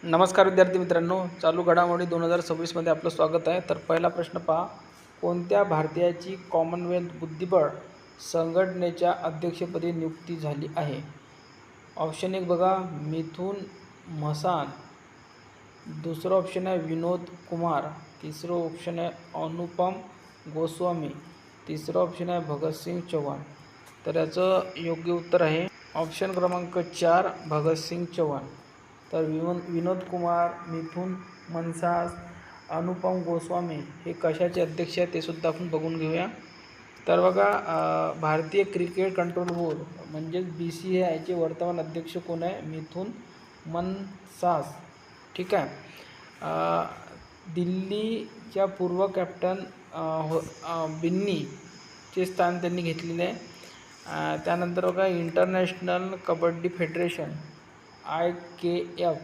नमस्कार विद्यार्थी मित्रांनो, चालू घडामोडी 2026 मध्ये आपलं स्वागत आहे। तर पहिला प्रश्न पहा, कोणत्या भारतीयाची कॉमनवेल्थ बुद्धिबळ संघटनेच्या अध्यक्षपदी नियुक्ती झाली आहे? ऑप्शन 1 बघा, मिथुन मसान, दुसरं ऑप्शन आहे विनोद कुमार, तिसरं ऑप्शन आहे अनुपम गोस्वामी, तिसरं ऑप्शन आहे भगतसिंग चव्हाण। तर याचं योग्य उत्तर आहे ऑप्शन क्रमांक 4 भगतसिंग चव्हाण। तर विनोद कुमार, मिथुन मनसास, अनुपम गोस्वामी हे कशाचे अध्यक्ष आहेत ते सुद्धा आपण बघून घेऊया। तर बघा, भारतीय क्रिकेट कंट्रोल बोर्ड म्हणजेच BCCIचे वर्तमान अध्यक्ष कोण आहे? मिथुन मनसास, ठीक आहे। दिल्लीच्या पूर्व कॅप्टन बिन्नीचे स्थान त्यांनी घेतलेले आहे। त्यानंतर बघा, इंटरनॅशनल कबड्डी फेडरेशन IKF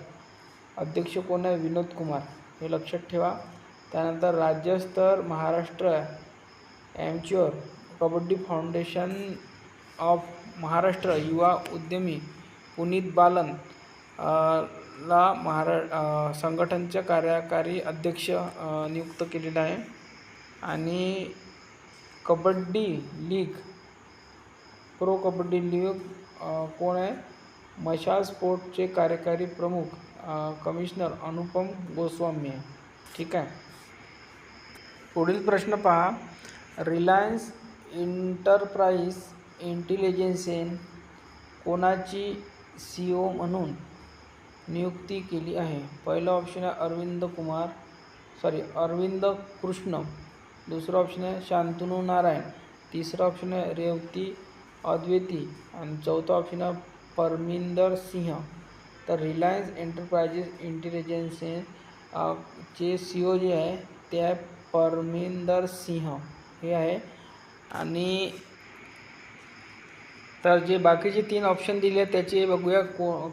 अध्यक्ष कोण आहे? विनोद कुमार, हे लक्षात ठेवा। त्यानंतर राज्यस्तर महाराष्ट्र ॲमेच्युअर कबड्डी फाउंडेशन ऑफ महाराष्ट्र युवा उद्यमी पुनीत बालन ला संघटनेचा कार्यकारी अध्यक्ष नियुक्त केलेला आहे। आणि kabaddi league, pro kabaddi league कोण आहे? मशाल स्पोर्टचे कार्यकारी प्रमुख कमिशनर अनुपम गोस्वामी आहे, ठीक आहे। पुढील प्रश्न पहा, रिलायन्स एंटरप्राइज इंटेलिजन्सने कोणाची CEO म्हणून नियुक्ती केली आहे? पहिलं ऑप्शन आहे अरविंद कृष्ण, दुसरं ऑप्शन आहे शांतनू नारायण, तिसरं ऑप्शन आहे रेवती अद्वैती आणि चौथा ऑप्शन आहे परमिंदर सिंह। तर रिलायन्स एंटरप्राइजेस इंटेलिजन्सचे चे CEO जे आहे ते आहे परमिंदर सिंह हे आहे। आणि तर जे बाकीचे 3 ऑप्शन दिले आहेत त्याचे बघूया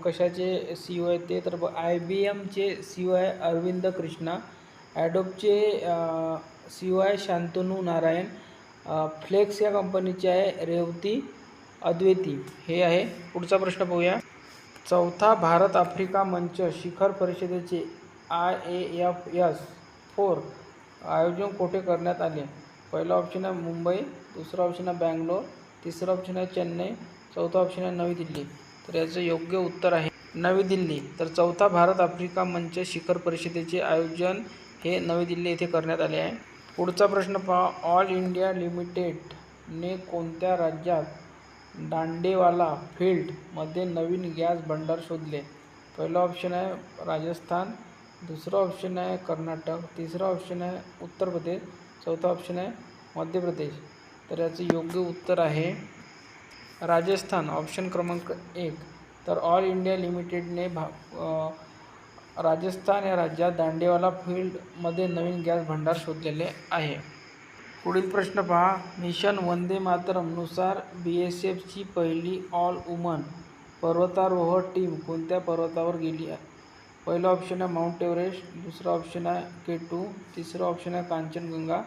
कशाचे CEO आहेत ते। तर IBMचे CEO आहे अरविंद कृष्णा, ॲडोबचे CEO आहे शांतनू नारायण, फ्लेक्स या कंपनीचे आहे रेवती अद्वैती हे आहे। पुढचा प्रश्न बघूया, चौथा भारत आफ्रिका मंच शिखर परिषदेचे IAFS 4 आयोजन कोठे करण्यात आले? पहिला ऑप्शन आहे मुंबई, दुसरा ऑप्शन आहे बँगलोर, तिसरा ऑप्शन आहे चेन्नई, चौथा ऑप्शन आहे नवी दिल्ली। तर याचं योग्य उत्तर आहे नवी दिल्ली। तर चौथा भारत आफ्रिका मंच शिखर परिषदेचे आयोजन हे नवी दिल्ली येथे करण्यात आले आहे। पुढचा प्रश्न पहा, ऑल इंडिया लिमिटेडने कोणत्या राज्यात दांडेवाला फील्डमध्ये नवीन गॅस भांडार शोधले? पहिला ऑप्शन आहे राजस्थान, दुसरा ऑप्शन आहे कर्नाटक, तिसरा ऑप्शन आहे उत्तर प्रदेश, चौथा ऑप्शन आहे मध्य प्रदेश। तर याचं योग्य उत्तर आहे राजस्थान, ऑप्शन क्रमांक 1। तर ऑल इंडिया लिमिटेडने राजस्थान या राज्यात दांडेवाला फील्डमध्ये नवीन गॅस भांडार शोधलेले आहे। पुढील प्रश्न पहा, मिशन वंदे मातरम नुसार BSFची पहिली ऑल वुमन पर्वतारोहण टीम कोणत्या पर्वतावर गेली आहे? पहिलं ऑप्शन आहे माउंट एव्हरेस्ट, दुसरा ऑप्शन आहे K2, तिसरं ऑप्शन आहे कांचनगंगा,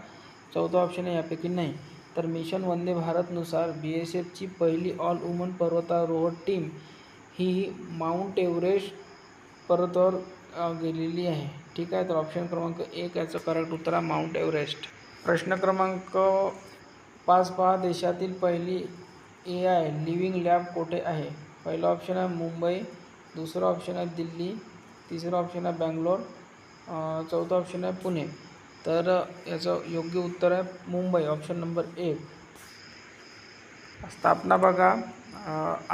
चौथा ऑप्शन आहे यापैकी नाही। तर मिशन वंदे भारत नुसार BSFची पहिली ऑल वुमन पर्वतारोहण टीम ही माउंट एव्हरेस्ट पर्वतावर गेलेली आहे, ठीक आहे। तर ऑप्शन क्रमांक 1 याचं करेक्ट उत्तर आहे माउंट एव्हरेस्ट। प्रश्न क्रमांक 5 पहा, देशातील पहिली AI लिव्हिंग लॅब कोठे आहे? पहिला ऑप्शन आहे मुंबई, दुसरा ऑप्शन आहे दिल्ली, तिसरा ऑप्शन आहे बँगलोर, चौथा ऑप्शन आहे पुणे। तर याचं योग्य उत्तर आहे मुंबई, ऑप्शन नंबर 1। स्थापना बघा,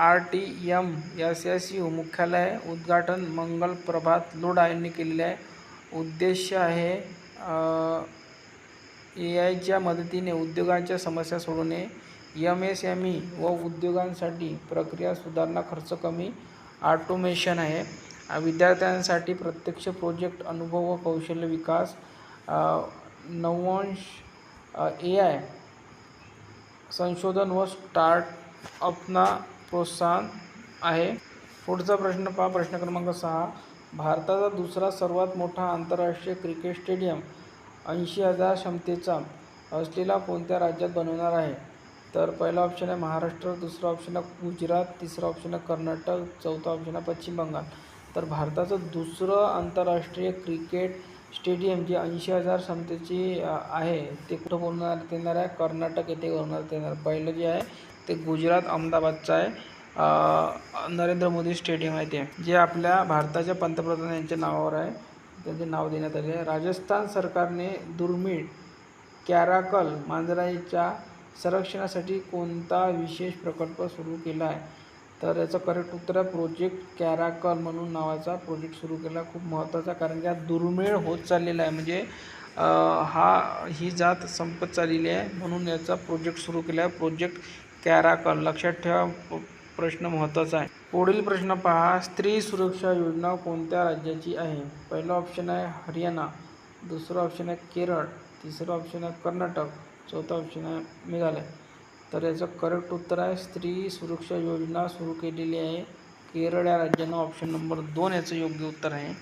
RTMSSU मुख्यालय उद्घाटन मंगल प्रभात लोढा यांनी केलेले आहे। उद्देश आहे AIच्या मदतीने उद्योगांच्या समस्या सोडवणे, MSME व उद्योगांसाठी प्रक्रिया सुधारणा, खर्च कमी, ऑटोमेशन आहे। विद्यार्थ्यांसाठी प्रत्यक्ष प्रोजेक्ट अनुभव व कौशल्य विकास, नवोन्मेष, AI संशोधन व स्टार्टअपना प्रोत्साहन आहे। पुढचा प्रश्न पहा, प्रश्न क्रमांक 6, भारताचा दुसरा सर्वात मोठा आंतरराष्ट्रीय क्रिकेट स्टेडियम 80,000 क्षमतेचा असलेला कोणत्या राज्यात बनवणार आहे? तर पहिला ऑप्शन आहे महाराष्ट्र, दुसरा ऑप्शन आहे गुजरात, तिसरा ऑप्शन आहे कर्नाटक, चौथा ऑप्शन आहे पश्चिम बंगाल। तर भारताचं दुसरं आंतरराष्ट्रीय क्रिकेट स्टेडियम जे 80,000 क्षमतेची आहे ते कुठं बनवण्यात येणार आहे? कर्नाटक येथे बनवण्यात येणार. पहिलं जे आहे ते गुजरात अहमदाबादचं आहे. नरेंद्र मोदी स्टेडियम आहे ते, जे आपल्या भारताच्या पंतप्रधान यांच्या नावावर आहे, त्यांचे नाव देण्यात आले आहे. राजस्थान सरकारने दुर्मिळ कॅराकल मांजराच्या संरक्षणासाठी कोणता विशेष प्रकल्प सुरू केला आहे? तर याचं करेक्ट उत्तर आहे प्रोजेक्ट कॅराकल म्हणून नावाचा प्रोजेक्ट सुरू केला. खूप महत्त्वाचा, कारण की हा दुर्मिळ होत चाललेला आहे, म्हणजे ही जात संपत चाललेली आहे, म्हणून याचा प्रोजेक्ट सुरू केला आहे, प्रोजेक्ट कॅराकल. लक्षात ठेवा, प्रश्न महत्त्वाचा आहे. पुढील प्रश्न पहा, स्त्री सुरक्षा योजना कोणत्या राज्याची आहे? पहिला ऑप्शन आहे हरियाणा, दुसरा ऑप्शन आहे केरळ, तिसरा ऑप्शन आहे कर्नाटक, चौथा ऑप्शन आहे मेघालय. तर याचं करेक्ट उत्तर आहे स्त्री सुरक्षा योजना सुरू केलेली आहे केरळ या राज्यानं. ऑप्शन नंबर 2 याचं योग्य उत्तर आहे.